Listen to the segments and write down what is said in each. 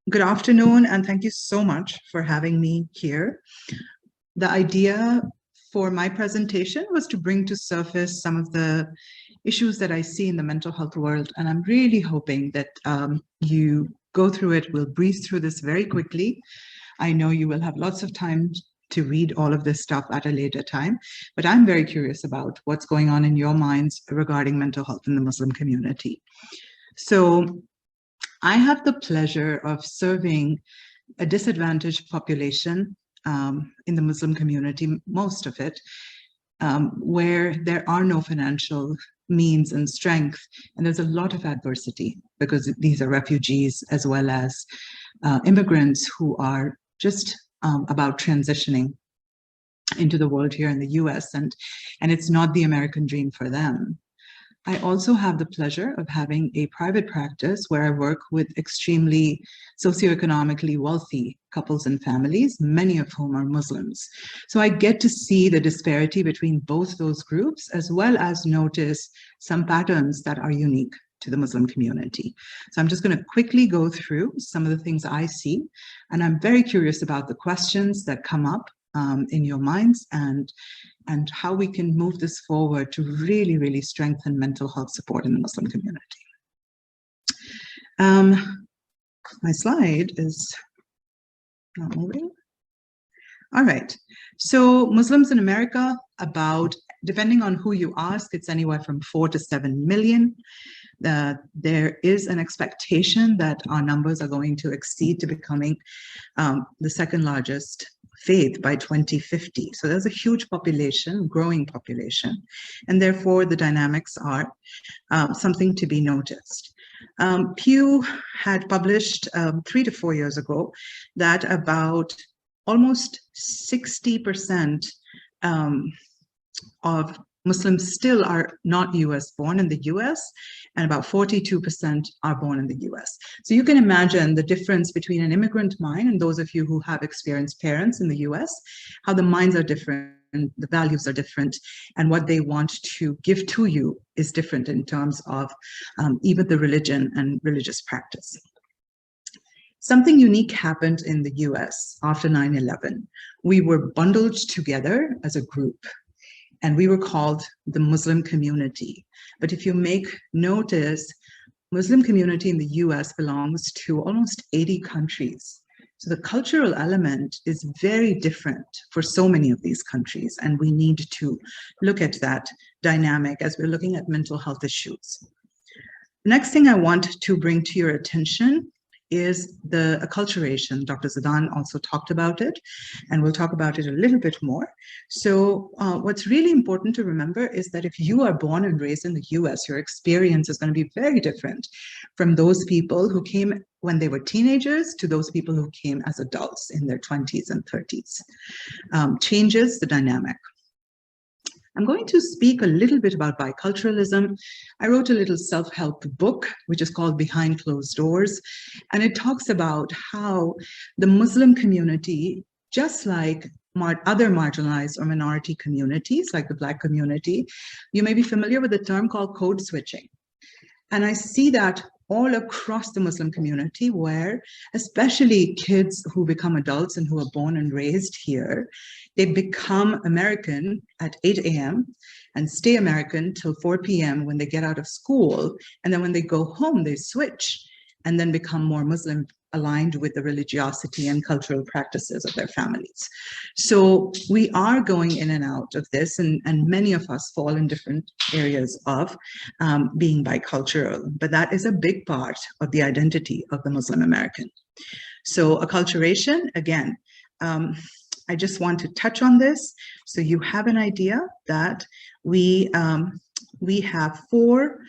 Good afternoon, and thank you so much for having me here. The idea for my presentation was to bring to surface some of the issues that I see in the mental health world, and I'm really hoping that you go through it. We'll breeze through this very quickly. I know you will have lots of time to read all of this stuff at a later time, but I'm very curious about what's going on in your minds regarding mental health in the Muslim community. So I have the pleasure of serving a disadvantaged population in the Muslim community, most of it, where there are no financial means and strength, and there's a lot of adversity because these are refugees as well as immigrants who are just about transitioning into the world here in the US, and it's not the American dream for them. I also have the pleasure of having a private practice where I work with extremely socioeconomically wealthy couples and families, many of whom are Muslims. So I get to see the disparity between both those groups, as well as notice some patterns that are unique to the Muslim community. So I'm just going to quickly go through some of the things I see, and I'm very curious about the questions that come up in your minds and how we can move this forward to really, really strengthen mental health support in the Muslim community. My slide is not moving. All right, so Muslims in America, about, depending on who you ask, it's anywhere from 4 to 7 million. There is an expectation that our numbers are going to exceed to becoming the second largest faith by 2050. So there's a huge population, growing population, and therefore the dynamics are something to be noticed. Pew had published 3 to 4 years ago that about almost 60% of Muslims still are not US born in the US, and about 42% are born in the US. So you can imagine the difference between an immigrant mind and those of you who have experienced parents in the US, how the minds are different, the values are different, and what they want to give to you is different in terms of even the religion and religious practice. Something unique happened in the US after 9/11. We were bundled together as a group, and we were called the Muslim community. But if you make notice, Muslim community in the US belongs to almost 80 countries. So the cultural element is very different for so many of these countries, and we need to look at that dynamic as we're looking at mental health issues. The next thing I want to bring to your attention is the acculturation. Dr. Zidan also talked about it, and we'll talk about it a little bit more. So what's really important to remember is that if you are born and raised in the US, your experience is going to be very different from those people who came when they were teenagers to those people who came as adults in their 20s and 30s. Changes the dynamic. I'm going to speak a little bit about biculturalism. I wrote a little self-help book, which is called Behind Closed Doors, and it talks about how the Muslim community, just like other marginalized or minority communities, like the Black community, you may be familiar with the term called code switching. And I see that all across the Muslim community, where especially kids who become adults and who are born and raised here, they become American at 8 a.m. and stay American till 4 p.m. when they get out of school. And then when they go home, they switch and then become more Muslim aligned with the religiosity and cultural practices of their families. So we are going in and out of this, and many of us fall in different areas of being bicultural, but that is a big part of the identity of the Muslim American. So acculturation, again, I just want to touch on this so you have an idea that we have 4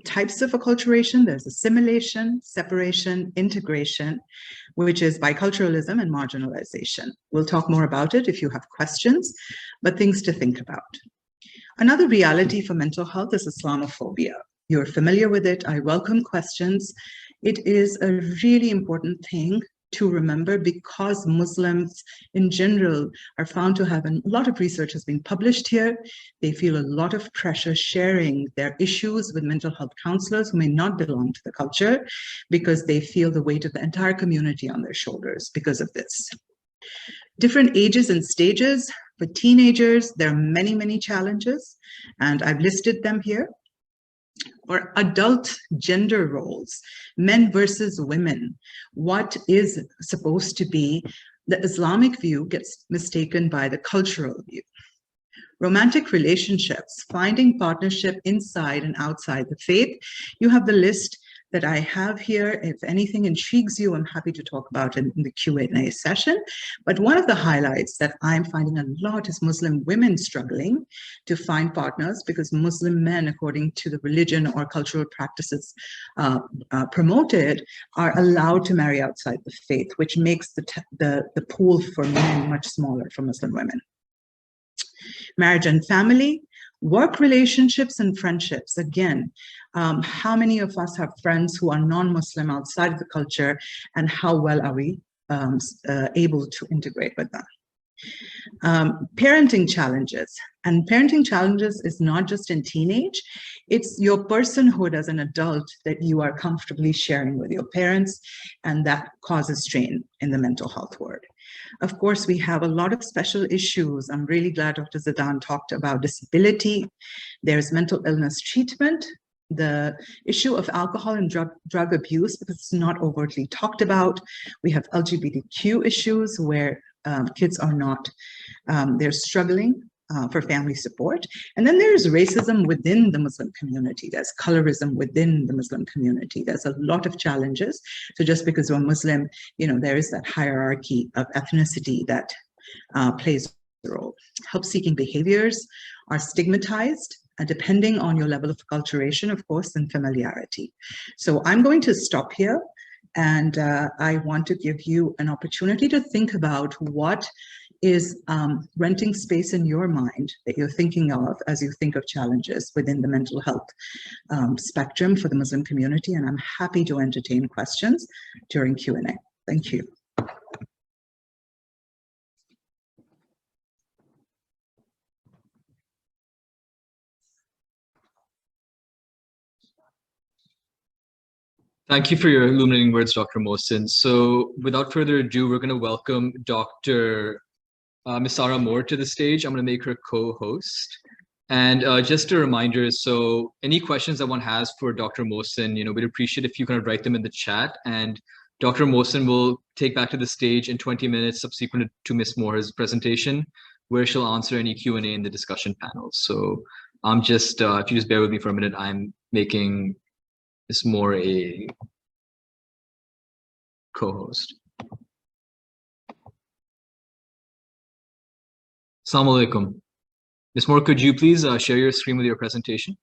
types of acculturation. There's assimilation, separation, integration, which is biculturalism and marginalization. We'll talk more about it if you have questions, but things to think about. Another reality for mental health is Islamophobia. You're familiar with it. I welcome questions. It is a really important thing to remember, because Muslims in general are found to have, and a lot of research has been published here, they feel a lot of pressure sharing their issues with mental health counselors who may not belong to the culture, because they feel the weight of the entire community on their shoulders because of this. Different ages and stages. For teenagers, there are many, many challenges, and I've listed them here. Or adult gender roles, men versus women. What is supposed to be the Islamic view gets mistaken by the cultural view. Romantic relationships, finding partnership inside and outside the faith. You have the list that I have here. If anything intrigues you, I'm happy to talk about it in the Q&A session. But one of the highlights that I'm finding a lot is Muslim women struggling to find partners, because Muslim men, according to the religion or cultural practices promoted, are allowed to marry outside the faith, which makes the pool for men much smaller for Muslim women. Marriage and family, work relationships and friendships. Again, how many of us have friends who are non-Muslim outside of the culture, and how well are we able to integrate with them? Parenting challenges. And parenting challenges is not just in teenage, it's your personhood as an adult that you are comfortably sharing with your parents, and that causes strain in the mental health ward. Of course, we have a lot of special issues. I'm really glad Dr. Zidan talked about disability. There's mental illness treatment, the issue of alcohol and drug abuse, because it's not overtly talked about. We have LGBTQ issues where kids are not, they're struggling for family support. And then there's racism within the Muslim community. There's colorism within the Muslim community. There's a lot of challenges. So just because you're Muslim, you know, there is that hierarchy of ethnicity that plays a role. Help-seeking behaviors are stigmatized, depending on your level of acculturation, of course, and familiarity. So I'm going to stop here. And I want to give you an opportunity to think about what is renting space in your mind that you're thinking of as you think of challenges within the mental health spectrum for the Muslim community. And I'm happy to entertain questions during Q&A. Thank you. Thank you for your illuminating words, Dr. Mohsin. So without further ado, we're going to welcome Dr. Ms. Sarah Mohr to the stage. I'm going to make her co-host. And just a reminder, so any questions that one has for Dr. Mohsin, you know, we'd appreciate if you kind of write them in the chat, and Dr. Mohsin will take back to the stage in 20 minutes subsequent to Ms. Mohr's presentation, where she'll answer any Q&A in the discussion panel. So I'm just, if you just bear with me for a minute, I'm making Ms. Mohr a co-host. Assalamu alaikum. Ms. Mohr, could you please share your screen with your presentation?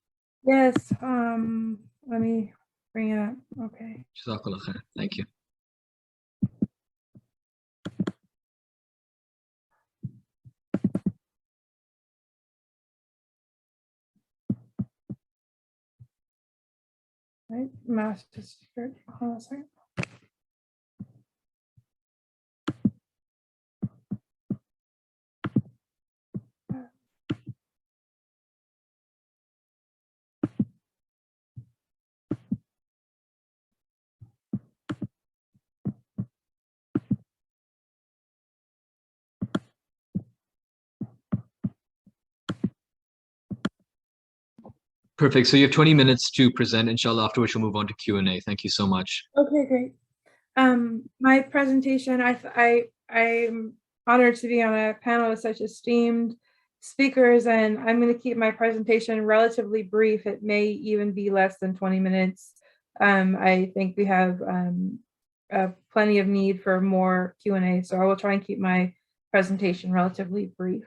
Yes, let me bring it up. Okay. Jazakallah khair. Thank you. Right, master security. Hold on a second. Perfect. So you have 20 minutes to present, inshallah, after which we'll move on to Q&A. Thank you so much. Okay, great. My presentation, I'm honored to be on a panel with such esteemed speakers, and I'm going to keep my presentation relatively brief. It may even be less than 20 minutes. I think we have plenty of need for more Q&A, so I will try and keep my presentation relatively brief.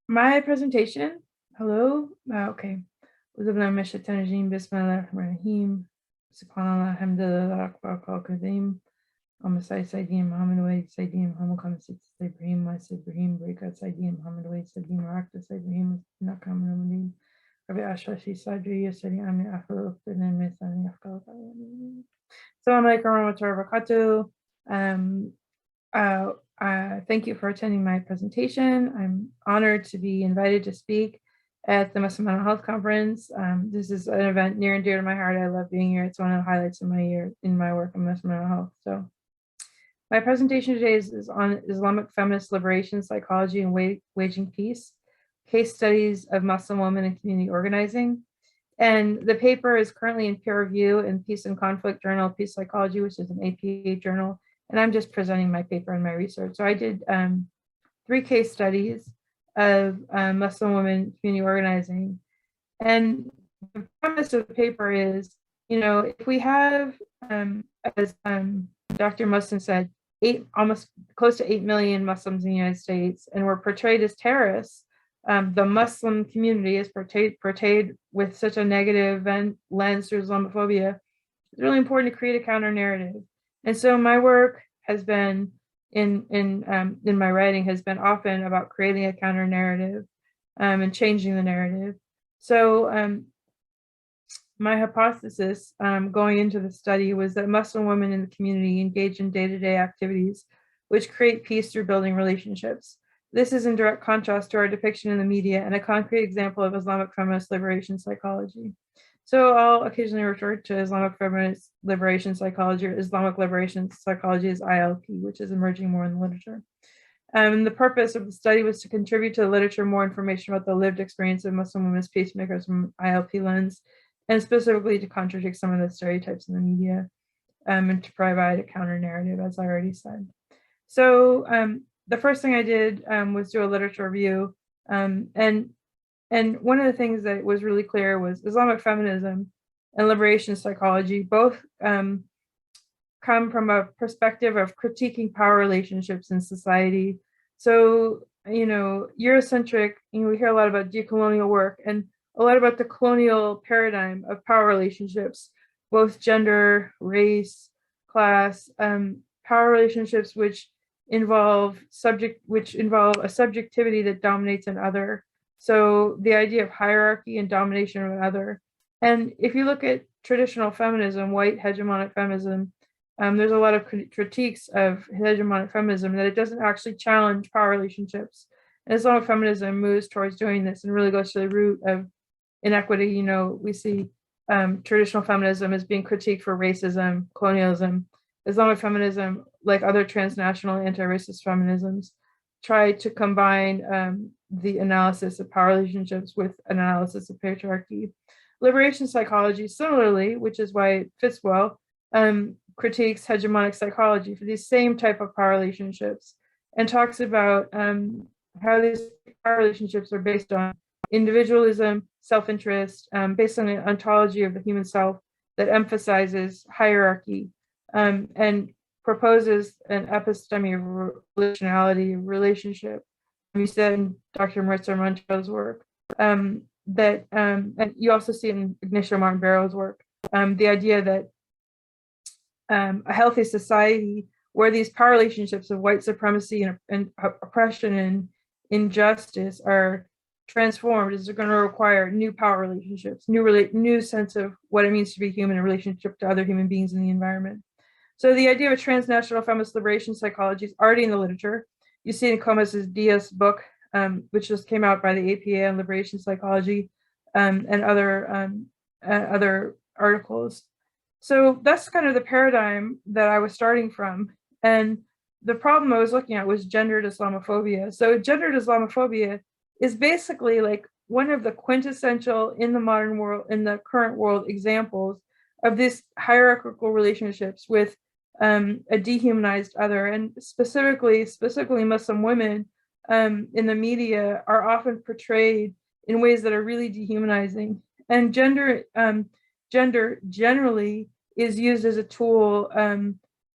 My presentation, hello, okay. Bismillahirrahmanirrahim. Subhanallah, alhamdulillah, akbar, kadim. Amasai Saidim, Muhammad Wade, Saidim, Muhammad Khamis, Ibrahim, Mas Ibrahim, Breakout Saidim, Muhammad Wade, Saidim, Rakta Saidim, Nakam Ramadim, Thank you for attending my presentation. I'm honored to be invited to speak at the Muslim Mental Health Conference. This is an event near and dear to my heart. I love being here. It's one of the highlights of my year in my work in Muslim mental health. So my presentation today is on Islamic feminist liberation, psychology, and waging peace, case studies of Muslim women in community organizing. And the paper is currently in peer review in Peace and Conflict Journal, Peace Psychology, which is an APA journal. And I'm just presenting my paper and my research. So I did 3 case studies of Muslim women community organizing. And the premise of the paper is, you know, if we have, as Dr. Mohsin said, almost close to 8 million Muslims in the United States, and we're portrayed as terrorists, the Muslim community is portrayed with such a negative lens through Islamophobia. It's really important to create a counter narrative. And so my work has been in my writing has been often about creating a counter narrative and changing the narrative. So my hypothesis going into the study was that Muslim women in the community engage in day-to-day activities which create peace through building relationships. This is in direct contrast to our depiction in the media and a concrete example of Islamic feminist liberation psychology. So I'll occasionally refer to Islamic feminist liberation psychology or Islamic liberation psychology as ILP, which is emerging more in the literature. The purpose of the study was to contribute to the literature more information about the lived experience of Muslim women as peacemakers from ILP lens, and specifically to contradict some of the stereotypes in the media and to provide a counter narrative, as I already said. So the first thing I did was do a literature review. And one of the things that was really clear was Islamic feminism and liberation psychology both come from a perspective of critiquing power relationships in society. So, you know, Eurocentric, we hear a lot about decolonial work and a lot about the colonial paradigm of power relationships, both gender, race, class, power relationships which involve a subjectivity that dominates another. So the idea of hierarchy and domination of another. And if you look at traditional feminism, white hegemonic feminism, there's a lot of critiques of hegemonic feminism that it doesn't actually challenge power relationships. And Islamic feminism moves towards doing this and really goes to the root of inequity. You know, we see traditional feminism as being critiqued for racism, colonialism. Islamic feminism, like other transnational anti-racist feminisms, try to combine the analysis of power relationships with an analysis of patriarchy. Liberation psychology, similarly, which is why it fits well, critiques hegemonic psychology for these same type of power relationships and talks about how these power relationships are based on individualism, self-interest, based on an ontology of the human self that emphasizes hierarchy and proposes an episteme of relationality, relationship. We said in Dr. Maritza Montero's work and you also see it in Ignacio Martin Barrow's work, the idea that a healthy society where these power relationships of white supremacy and oppression and injustice are transformed is going to require new power relationships, new sense of what it means to be human in relationship to other human beings in the environment. So the idea of transnational feminist liberation psychology is already in the literature. You see in Comas's Diaz book, which just came out by the APA on liberation psychology, and other articles. So that's kind of the paradigm that I was starting from. And the problem I was looking at was gendered Islamophobia. So gendered Islamophobia is basically like one of the quintessential in the modern world, in the current world examples of these hierarchical relationships with a dehumanized other, and specifically Muslim women in the media are often portrayed in ways that are really dehumanizing. And gender generally is used as a tool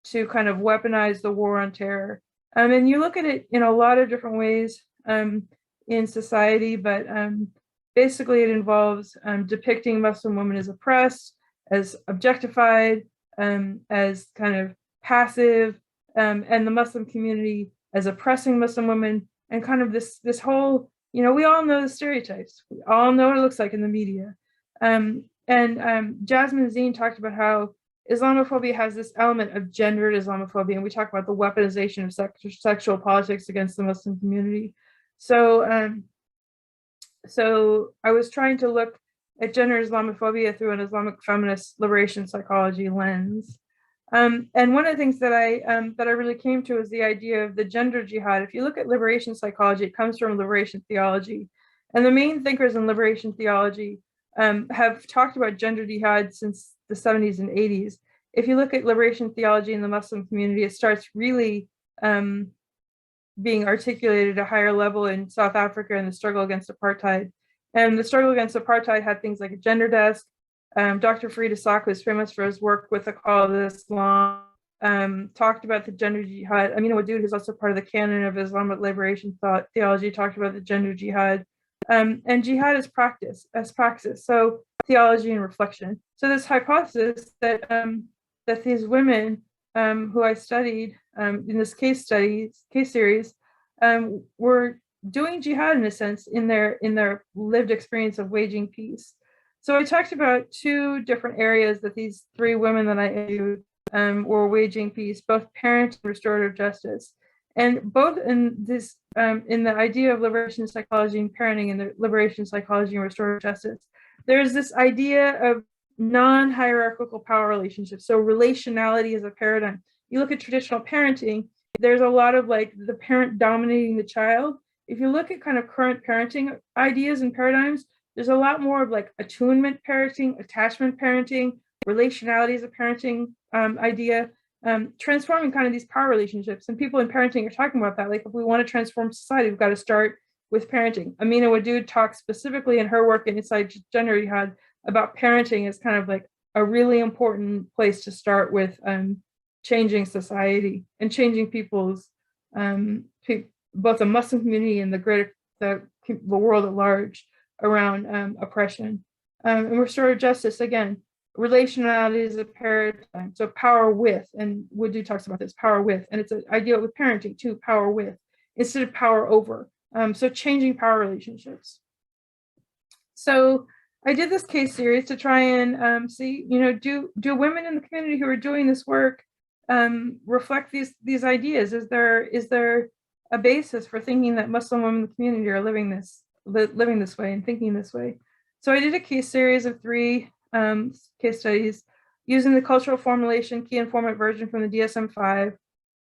to kind of weaponize the war on terror. And you look at it in a lot of different ways in society, but basically it involves depicting Muslim women as oppressed, as objectified, as kind of passive, and the Muslim community as oppressing Muslim women, and kind of this whole you know, we all know the stereotypes. We all know what it looks like in the media. Jasmine Zine talked about how Islamophobia has this element of gendered Islamophobia, and we talk about the weaponization of sexual politics against the Muslim community. So, so I was trying to look at gender Islamophobia through an Islamic feminist liberation psychology lens. And one of the things that I really came to is the idea of the gender jihad. If you look at liberation psychology, it comes from liberation theology. And the main thinkers in liberation theology have talked about gender jihad since the 70s and 80s. If you look at liberation theology in the Muslim community, it starts really being articulated at a higher level in South Africa and the struggle against apartheid. And the struggle against apartheid had things like a gender desk. Dr. Farid Issac, who's famous for his work with the Call to Islam, talked about the gender jihad. Amina Wadud, who's also part of the canon of Islamic liberation theology, talked about the gender jihad. And jihad is practice, so theology and reflection. So this hypothesis that that these women who I studied in this case series were doing jihad in a sense in their lived experience of waging peace. So I talked about two different areas that these three women that I interviewed were waging peace, both parent and restorative justice. And both in this, in the idea of liberation psychology and parenting and the liberation psychology and restorative justice, there's this idea of non-hierarchical power relationships. So relationality is a paradigm. You look at traditional parenting, there's a lot of like the parent dominating the child. If you look at kind of current parenting ideas and paradigms, there's a lot more of like attunement parenting, attachment parenting, relationality as a parenting idea, transforming kind of these power relationships. And people in parenting are talking about that. Like if we want to transform society, we've got to start with parenting. Amina Wadud talks specifically in her work in Inside Gender Jihad about parenting as kind of like a really important place to start with changing society and changing people's, both the Muslim community and the world at large around oppression. And restorative justice, again, relationality is a paradigm. So power with, and Wadud talks about this, power with, and it's an idea with parenting too, power with, instead of power over. So changing power relationships. So I did this case series to try and see, you know, do women in the community who are doing this work reflect these ideas? Is there a basis for thinking that Muslim women in the community are living this way and thinking this way? So I did a case series of 3 case studies using the cultural formulation key informant version from the DSM-5.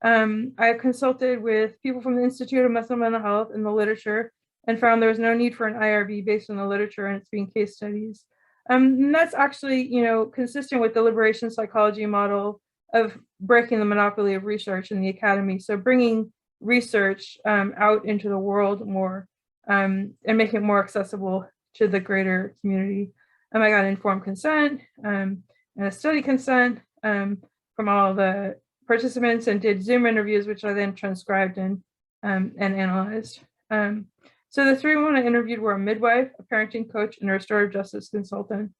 I consulted with people from the Institute of Muslim Mental Health in the literature and found there was no need for an IRB based on the literature and it's being case studies. And that's actually, you know, consistent with the liberation psychology model of breaking the monopoly of research in the academy. So bringing research out into the world more and making it more accessible to the greater community. I got informed consent and a study consent from all the participants and did Zoom interviews, which I then transcribed and analyzed. So the 3 women I interviewed were a midwife, a parenting coach, and a restorative justice consultant.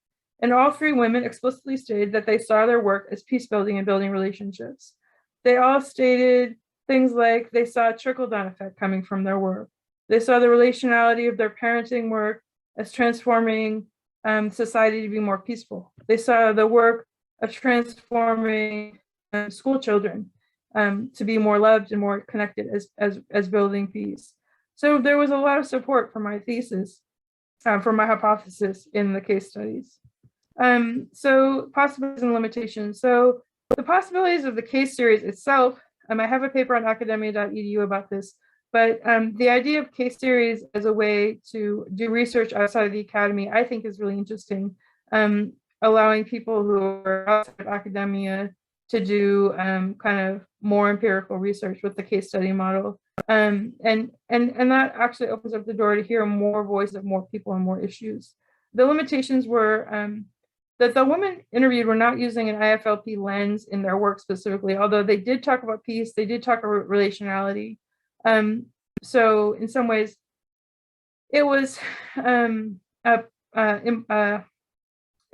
And all 3 women explicitly stated that they saw their work as peace building and building relationships. They all stated things like they saw a trickle-down effect coming from their work. They saw the relationality of their parenting work as transforming society to be more peaceful. They saw the work of transforming school children to be more loved and more connected as building peace. So there was a lot of support for my thesis, for my hypothesis in the case studies. So possibilities and limitations. So the possibilities of the case series itself, I have a paper on academia.edu about this, but the idea of case series as a way to do research outside of the academy, I think is really interesting, allowing people who are outside of academia to do kind of more empirical research with the case study model. And that actually opens up the door to hear more voices of more people and more issues. The limitations were that the women interviewed were not using an IFLP lens in their work specifically, although they did talk about peace, they did talk about relationality. So in some ways, it was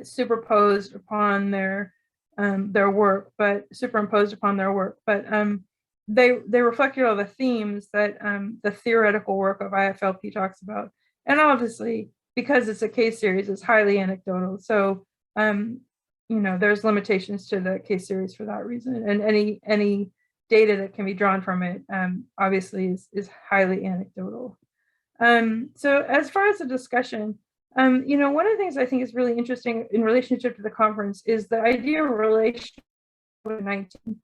superimposed upon their work, but they reflected all the themes that the theoretical work of IFLP talks about. And obviously, because it's a case series, it's highly anecdotal. So, there's limitations to the case series for that reason. And any data that can be drawn from it, obviously, is highly anecdotal. So as far as the discussion, one of the things I think is really interesting in relationship to the conference is the idea of relation to COVID-19.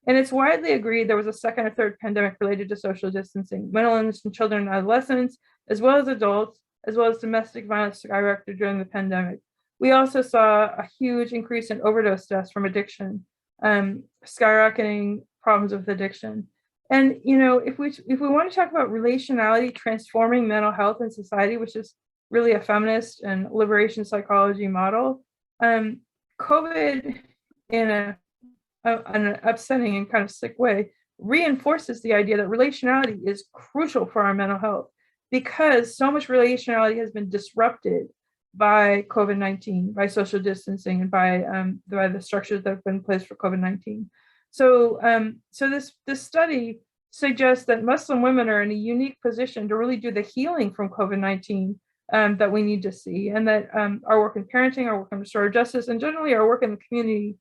And it's widely agreed there was a second or third pandemic related to social distancing, mental illness in children and adolescents, as well as adults, as well as domestic violence skyrocketed during the pandemic. We also saw a huge increase in overdose deaths from addiction, skyrocketing problems with addiction. And if we want to talk about relationality transforming mental health in society, which is really a feminist and liberation psychology model, COVID, in an upsetting and kind of sick way, reinforces the idea that relationality is crucial for our mental health, because so much relationality has been disrupted by COVID-19, by social distancing, and by the structures that have been in place for COVID-19. So, this study suggests that Muslim women are in a unique position to really do the healing from COVID-19 that we need to see, and that our work in parenting, our work in restorative justice, and generally our work in the community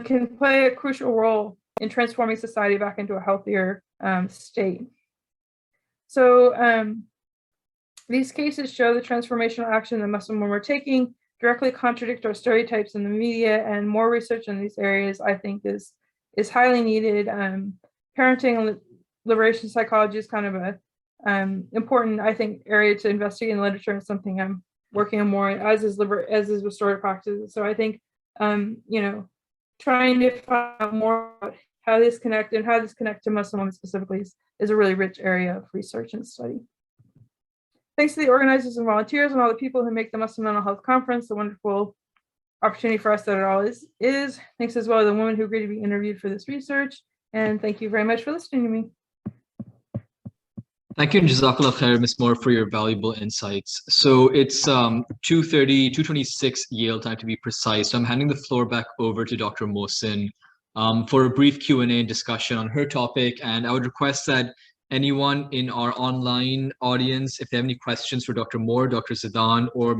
can play a crucial role in transforming society back into a healthier state. So these cases show the transformational action that Muslim women are taking directly contradict our stereotypes in the media, and more research in these areas, I think, is highly needed. Parenting and liberation psychology is kind of a important, I think, area to investigate in the literature, and something I'm working on more, as is restorative practices. So I think, trying to find out more about how this connect to Muslim women specifically is a really rich area of research and study. Thanks to the organizers and volunteers and all the people who make the Muslim Mental Health Conference a wonderful opportunity for us that it all is. Thanks as well to the women who agreed to be interviewed for this research. And thank you very much for listening to me. Thank you, and Jazakallah khair, Ms. Mohr, for your valuable insights. So it's 2:26 Yale time to be precise. So I'm handing the floor back over to Dr. Mohsin for a brief Q&A and discussion on her topic. And I would request that anyone in our online audience, if they have any questions for Dr. Mohr, Dr. Zidan, or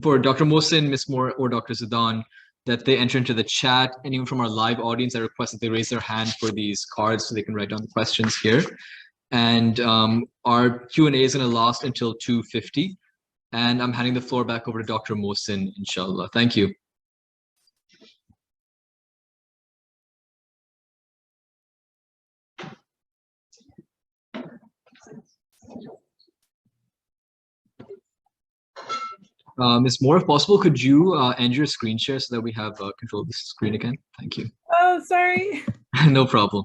for Dr. Mohsin, Ms. Mohr, or Dr. Zidan, that they enter into the chat. Anyone from our live audience, I request that they raise their hand for these cards so they can write down the questions here. And our Q&A is going to last until 2:50. And I'm handing the floor back over to Dr. Mohsin, inshallah. Thank you. Ms. Mohr, if possible, could you end your screen share so that we have control of the screen again? Thank you. Oh, sorry. No problem.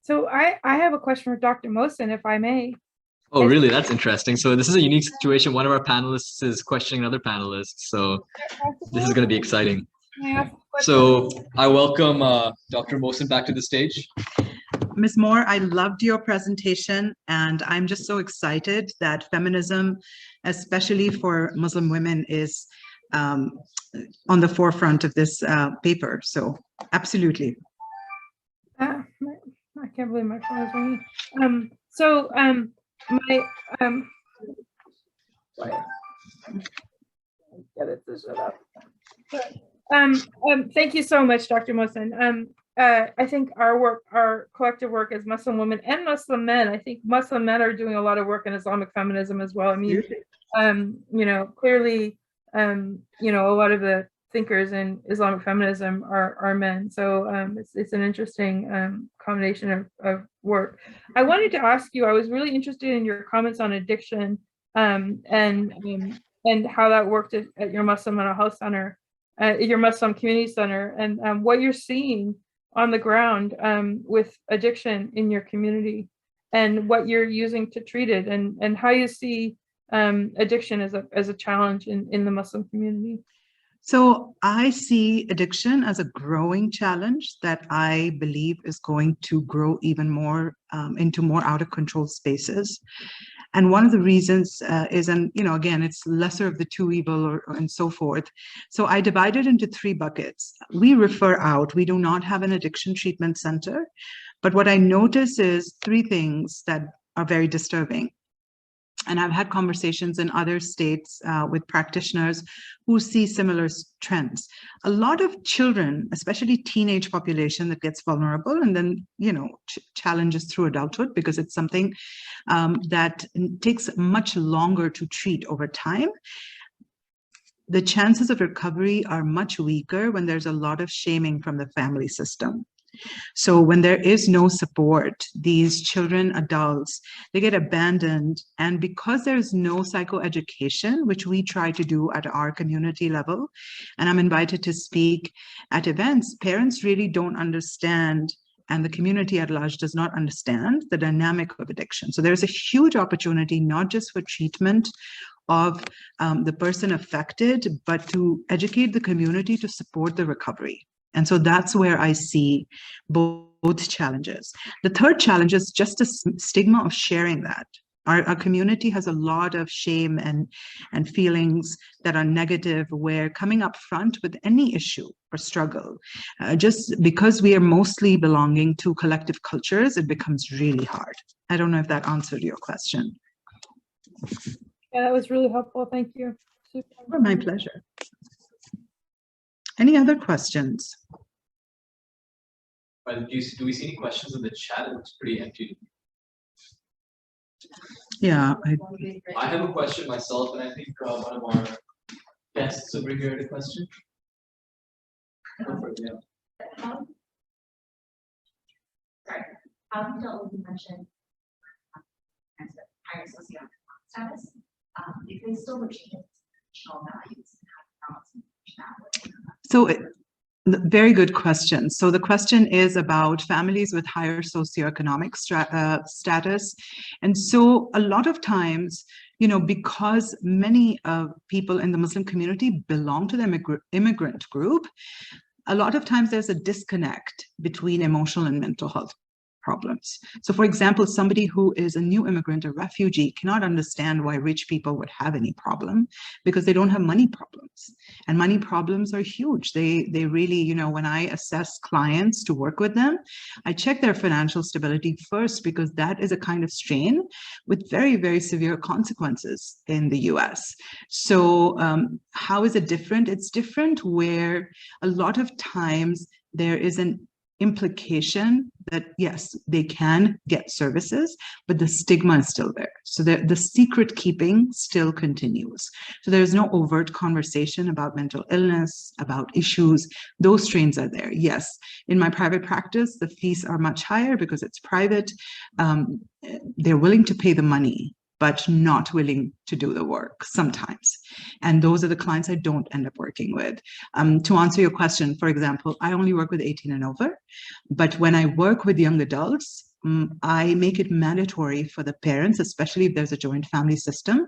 So I have a question for Dr. Mohsin, if I may. Oh, really? That's interesting. So this is a unique situation. One of our panelists is questioning another panelist. So this is going to be exciting. So I welcome Dr. Mohsin back to the stage. Ms. Mohr, I loved your presentation, and I'm just so excited that feminism, especially for Muslim women, is on the forefront of this paper. So absolutely. I can't believe my phone is ringing. Get it to shut up. Thank you so much, Dr. Mohsin. I think our work, our collective work as Muslim women and Muslim men, I think Muslim men are doing a lot of work in Islamic feminism as well. I mean, clearly, a lot of the thinkers in Islamic feminism are men. So it's an interesting combination of work. I wanted to ask you, I was really interested in your comments on addiction and how that worked at your Muslim Mental Health Center, your Muslim Community Center, and what you're seeing on the ground with addiction in your community, and what you're using to treat it, and how you see addiction as a challenge in the Muslim community. So I see addiction as a growing challenge that I believe is going to grow even more into more out of control spaces. And one of the reasons is, and again, it's lesser of the two evil and so forth. So I divide it into three buckets. We refer out. We do not have an addiction treatment center. But what I notice is three things that are very disturbing. And I've had conversations in other states with practitioners who see similar trends. A lot of children, especially teenage population, that gets vulnerable and then, challenges through adulthood because it's something that takes much longer to treat over time. The chances of recovery are much weaker when there's a lot of shaming from the family system. So when there is no support, these children, adults, they get abandoned. And because there's no psychoeducation, which we try to do at our community level, and I'm invited to speak at events, parents really don't understand, and the community at large does not understand the dynamic of addiction. So there's a huge opportunity, not just for treatment of the person affected, but to educate the community to support the recovery. And so that's where I see both challenges. The third challenge is just the stigma of sharing that. Our community has a lot of shame and feelings that are negative, where coming up front with any issue or struggle, just because we are mostly belonging to collective cultures, it becomes really hard. I don't know if that answered your question. Yeah, that was really helpful. Thank you. Super. My pleasure. Any other questions? Do we see any questions in the chat? It looks pretty empty. Yeah. I have a question myself, and I think one of our guests over here had a question. How do you dealt with, you mentioned higher socioeconomic status? If they still retain traditional values and have balance. So very good question. So the question is about families with higher socioeconomic status. And so a lot of times, because many people in the Muslim community belong to the immigrant group, a lot of times there's a disconnect between emotional and mental health problems. So for example, somebody who is a new immigrant, a refugee, cannot understand why rich people would have any problem, because they don't have money problems. And money problems are huge. They really, when I assess clients to work with them, I check their financial stability first, because that is a kind of strain with very, very severe consequences in the US. So how is it different? It's different where a lot of times there is an implication that yes, they can get services, but the stigma is still there. So the secret keeping still continues. So there's no overt conversation about mental illness, about issues. Those strains are there. Yes, in my private practice, the fees are much higher because it's private. They're willing to pay the money, but not willing to do the work sometimes. And those are the clients I don't end up working with. To answer your question, for example, I only work with 18 and over, but when I work with young adults, I make it mandatory for the parents, especially if there's a joint family system,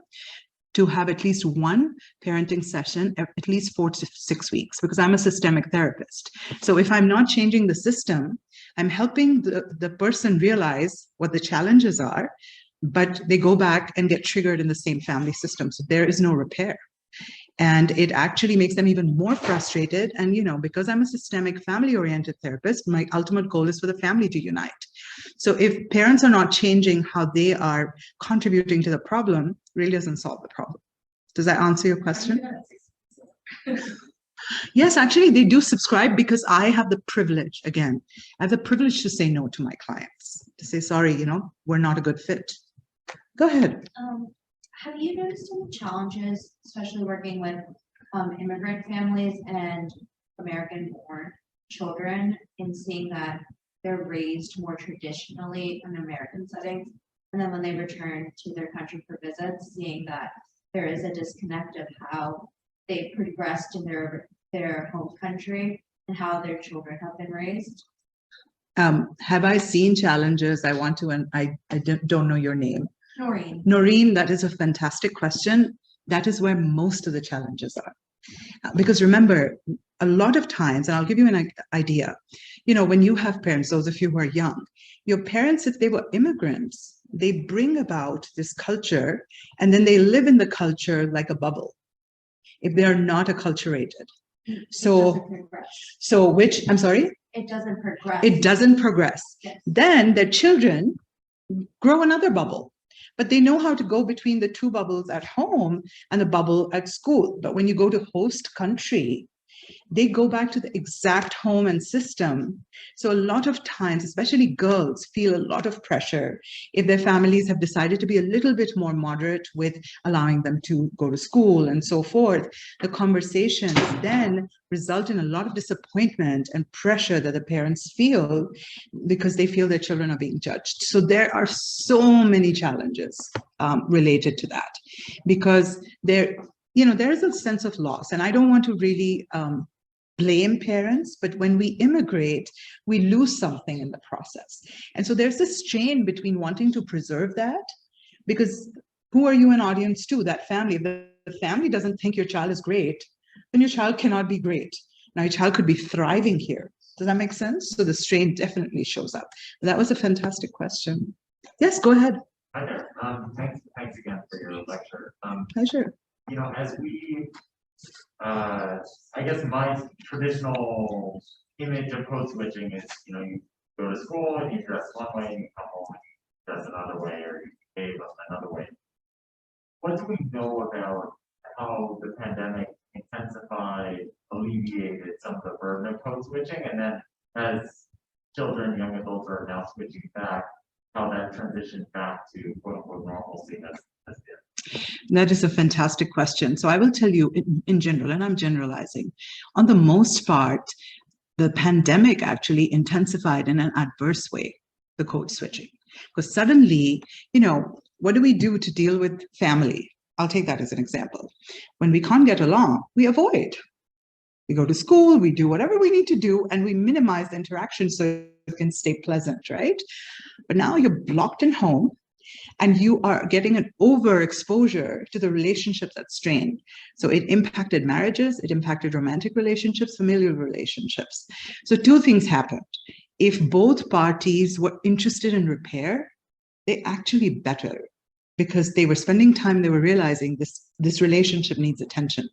to have at least one parenting session at least 4 to 6 weeks, because I'm a systemic therapist. So if I'm not changing the system, I'm helping the person realize what the challenges are, but they go back and get triggered in the same family system. So there is no repair. And it actually makes them even more frustrated. And, because I'm a systemic family-oriented therapist, my ultimate goal is for the family to unite. So if parents are not changing how they are contributing to the problem, it really doesn't solve the problem. Does that answer your question? Yes, actually, they do subscribe, because I have the privilege, again, I have the privilege to say no to my clients, to say, sorry, we're not a good fit. Go ahead. Have you noticed any challenges, especially working with immigrant families and American-born children, in seeing that they're raised more traditionally in American settings, and then when they return to their country for visits, seeing that there is a disconnect of how they progressed in their home country and how their children have been raised? Have I seen challenges? I want to, and I don't know your name. Noreen. Noreen, that is a fantastic question. That is where most of the challenges are. Because remember, a lot of times, and I'll give you an idea, you know, when you have parents, those of you who are young, your parents, if they were immigrants, they bring about this culture and then they live in the culture like a bubble if they are not acculturated. So which, I'm sorry? It doesn't progress. It doesn't progress. Yes. Then their children grow another bubble, but they know how to go between the two bubbles at home and the bubble at school. But when you go to host country, they go back to the exact home and system. So a lot of times, especially girls, feel a lot of pressure if their families have decided to be a little bit more moderate with allowing them to go to school and so forth. The conversations then result in a lot of disappointment and pressure that the parents feel because they feel their children are being judged. So there are so many challenges related to that, because there is a sense of loss, and I don't want to really blame parents, but when we immigrate, we lose something in the process. And so there's this strain between wanting to preserve that, because who are you an audience to? That family. If the family doesn't think your child is great, then your child cannot be great. Now your child could be thriving here. Does that make sense? So the strain definitely shows up. That was a fantastic question. Yes, go ahead. Hi there. Thanks again for your lecture. Pleasure. You know, as we, I guess my traditional image of code switching is, you know, you go to school and you dress one way, and you come home and you dress another way, or you behave another way. What do we know about how the pandemic intensified, alleviated some of the burden of code switching, and then as children, young adults are now switching back, how that transitioned back to quote unquote normalcy has been? That is a fantastic question. So I will tell you in general, and I'm generalizing, on the most part, the pandemic actually intensified in an adverse way the code switching. Because suddenly, you know, what do we do to deal with family? I'll take that as an example. When we can't get along, we avoid. We go to school, we do whatever we need to do, and we minimize the interaction so it can stay pleasant, right? But now you're blocked in home, and you are getting an overexposure to the relationships that strain. So it impacted marriages, it impacted romantic relationships, familial relationships. So two things happened. If both parties were interested in repair, they actually better, because they were spending time, they were realizing this relationship needs attention.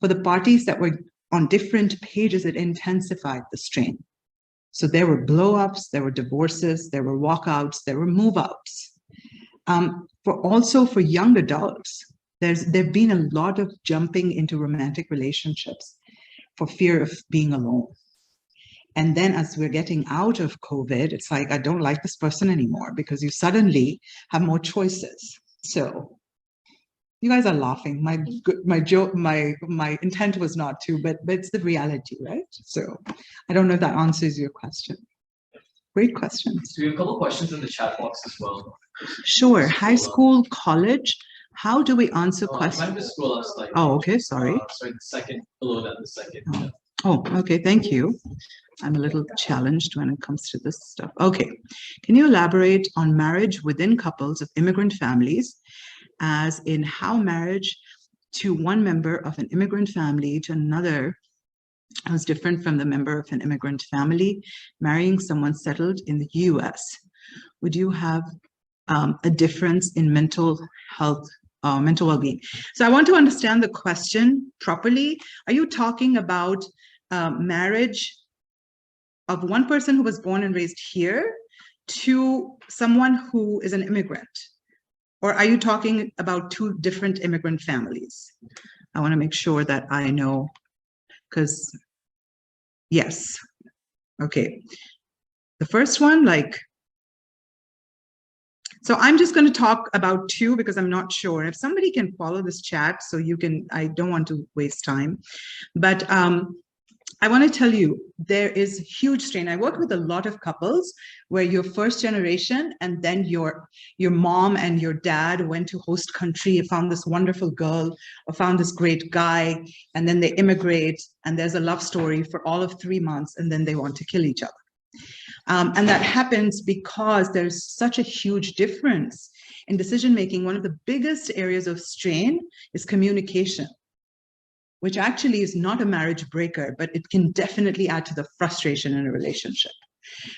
For the parties that were on different pages, it intensified the strain. So there were blow-ups, there were divorces, there were walkouts, there were move-outs. For young adults, there've been a lot of jumping into romantic relationships for fear of being alone. And then as we're getting out of COVID, it's like, I don't like this person anymore, because you suddenly have more choices. So you guys are laughing. My joke, my intent was not to, but it's the reality, right? So I don't know if that answers your question. Great questions. So we have a couple of questions in the chat box as well. Sure. High school, college. How do we answer questions? Mine was scroll up slightly. Oh, okay. Sorry. Sorry, the second below that, the second. Oh, okay. Thank you. I'm a little challenged when it comes to this stuff. Okay. Can you elaborate on marriage within couples of immigrant families, as in how marriage to one member of an immigrant family to another was different from the member of an immigrant family marrying someone settled in the US? Would you have a difference in mental health, mental well-being? So I want to understand the question properly. Are you talking about marriage of one person who was born and raised here to someone who is an immigrant? Or are you talking about two different immigrant families? I want to make sure that I know, because yes. Okay. The first one, so I'm just going to talk about two because I'm not sure. If somebody can follow this chat, so you can, I don't want to waste time, but I want to tell you, there is huge strain. I work with a lot of couples where you're first generation, and then your mom and your dad went to host country, found this wonderful girl, or found this great guy, and then they immigrate, and there's a love story for all of 3 months, and then they want to kill each other. And that happens because there's such a huge difference in decision making. One of the biggest areas of strain is communication. which actually is not a marriage breaker, but it can definitely add to the frustration in a relationship.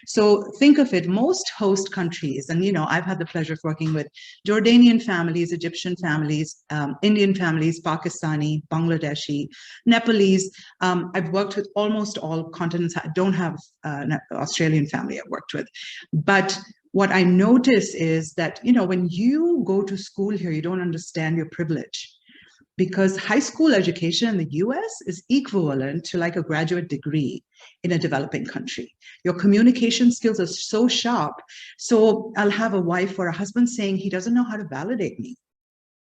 So think of it, most host countries, and I've had the pleasure of working with Jordanian families, Egyptian families, Indian families, Pakistani, Bangladeshi, Nepalese. I've worked with almost all continents. I don't have an Australian family I've worked with. But what I notice is that, when you go to school here, you don't understand your privilege. Because high school education in the US is equivalent to like a graduate degree in a developing country. Your communication skills are so sharp. So I'll have a wife or a husband saying he doesn't know how to validate me.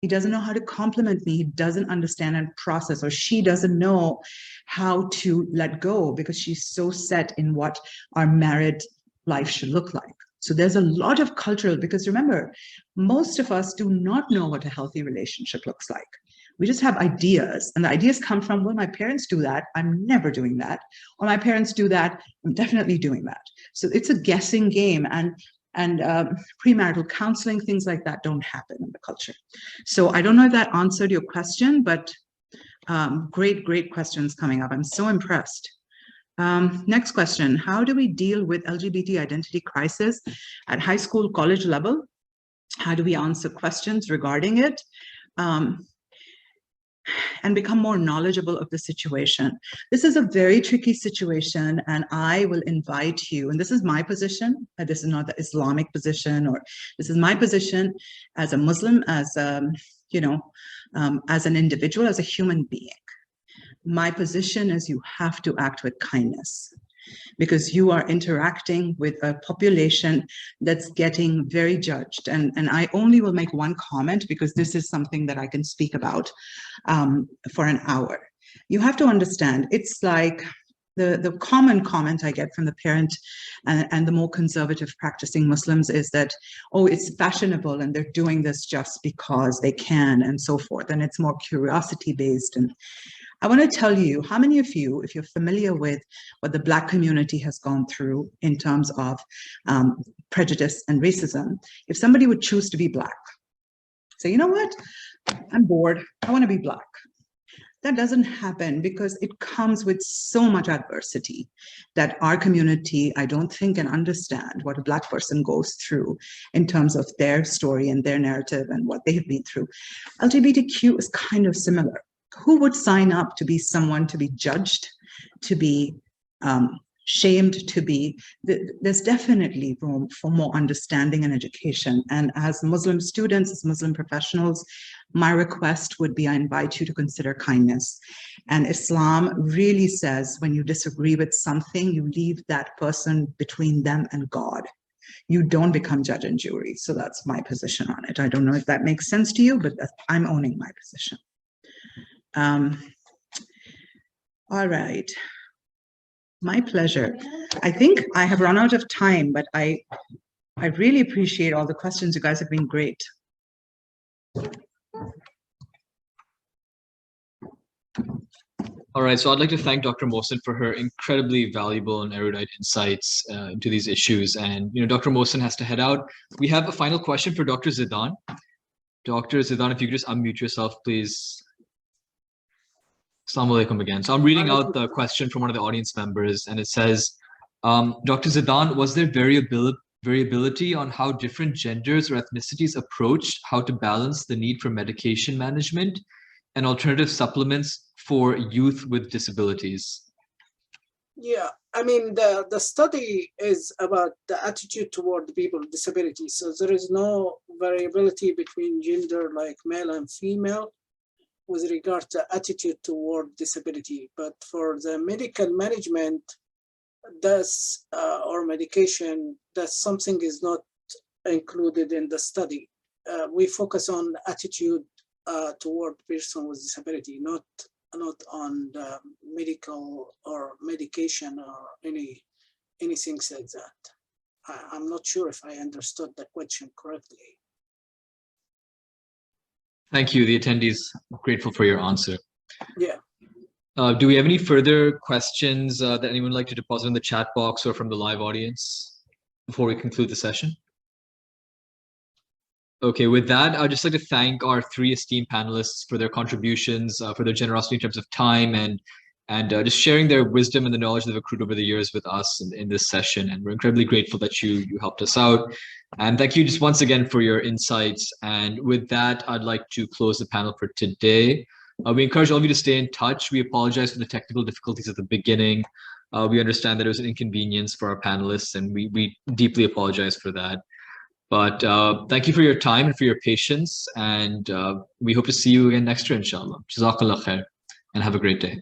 He doesn't know how to compliment me. He doesn't understand and process, or she doesn't know how to let go because she's so set in what our married life should look like. So there's a lot of cultural, because remember, most of us do not know what a healthy relationship looks like. We just have ideas, and the ideas come from, well, my parents do that, I'm never doing that, or my parents do that, I'm definitely doing that. So it's a guessing game, and premarital counseling, things like that don't happen in the culture. So I don't know if that answered your question, but great questions coming up. I'm so impressed. Next question, how do we deal with LGBT identity crisis at high school, college level? How do we answer questions regarding it? And become more knowledgeable of the situation. This is a very tricky situation, and I will invite you, and this is my position, this is not the Islamic position, or this is my position as a Muslim, as as an individual, as a human being. My position is you have to act with kindness, because you are interacting with a population that's getting very judged. And I only will make one comment, because this is something that I can speak about for an hour. You have to understand, it's like the common comment I get from the parent and the more conservative practicing Muslims is that, oh, it's fashionable and they're doing this just because they can and so forth. And it's more curiosity based. And I want to tell you, how many of you, if you're familiar with what the Black community has gone through in terms of prejudice and racism, if somebody would choose to be Black, say, you know what, I'm bored, I want to be Black. That doesn't happen, because it comes with so much adversity that our community, I don't think, can understand what a Black person goes through in terms of their story and their narrative and what they've been through. LGBTQ is kind of similar. Who would sign up to be someone to be judged, to be shamed, to be, there's definitely room for more understanding and education. And as Muslim students, as Muslim professionals, my request would be, I invite you to consider kindness. And Islam really says, when you disagree with something, you leave that person between them and God. You don't become judge and jury. So that's my position on it. I don't know if that makes sense to you, but I'm owning my position. All right. My pleasure. I think I have run out of time, but I really appreciate all the questions. You guys have been great. All right, so I'd like to thank Dr. Mohsin for her incredibly valuable and erudite insights into these issues. And, Dr. Mohsin has to head out. We have a final question for Dr. Zidan. Dr. Zidan, if you could just unmute yourself, please. Assalamu alaikum again. So I'm reading out the question from one of the audience members, and it says, Dr. Zidan, was there variability on how different genders or ethnicities approached how to balance the need for medication management and alternative supplements for youth with disabilities? Yeah, I mean, the study is about the attitude toward people with disabilities. So there is no variability between gender, like male and female, with regard to attitude toward disability. But for the medical management, that's or medication, that's something is not included in the study. We focus on attitude toward person with disability, not on the medical or medication or anything like that. I'm not sure if I understood the question correctly. Thank you. The attendees are grateful for your answer. Yeah. Do we have any further questions that anyone would like to deposit in the chat box or from the live audience before we conclude the session? Okay, with that, I'd just like to thank our three esteemed panelists for their contributions, for their generosity in terms of time and just sharing their wisdom and the knowledge they've accrued over the years with us in this session. And we're incredibly grateful that you helped us out. And thank you just once again for your insights. And with that, I'd like to close the panel for today. We encourage all of you to stay in touch. We apologize for the technical difficulties at the beginning. We understand that it was an inconvenience for our panelists, and we deeply apologize for that. But thank you for your time and for your patience. And we hope to see you again next year, inshallah. Jazakallah khair, and have a great day.